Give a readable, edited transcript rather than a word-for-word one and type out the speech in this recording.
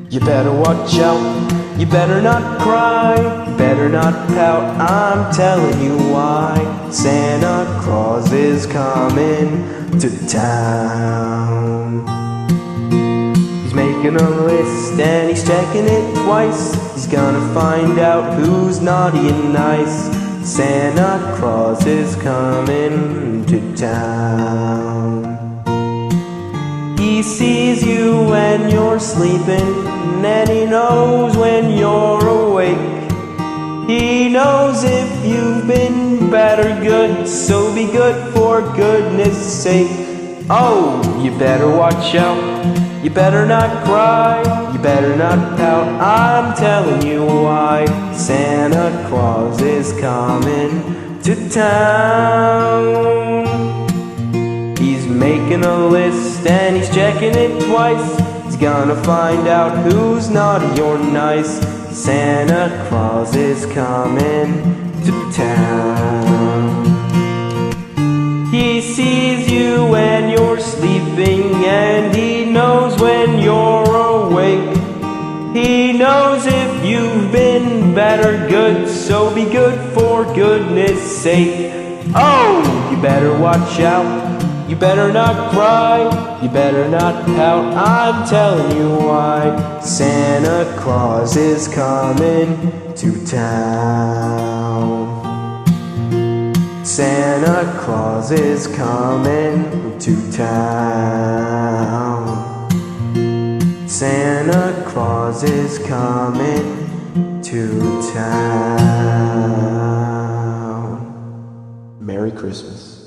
You better watch out, you better not cry, you better not pout, I'm telling you why. Santa Claus is coming to town. He's making a list and he's checking it twice. He's gonna find out who's naughty and nice. Santa Claus is coming to town. He sees you when you're sleeping, and he knows when you're awake. He knows if you've been bad or good, so be good for goodness sake. Oh, you better watch out, you better not cry, you better not pout, I'm telling you why. Santa Claus is coming to town. He's making a list and he's checking it twice. He's gonna find out who's naughty or nice. Santa Claus is coming to town. He sees you when you're sleeping and he knows when you're awake. He knows if you've been bad or good, so be good for goodness sake. Oh, you better watch out, you better not cry, you better not pout, I'm telling you why. Santa Claus is coming to town. Santa Claus is coming to town. Santa Claus is coming to town. Merry Christmas.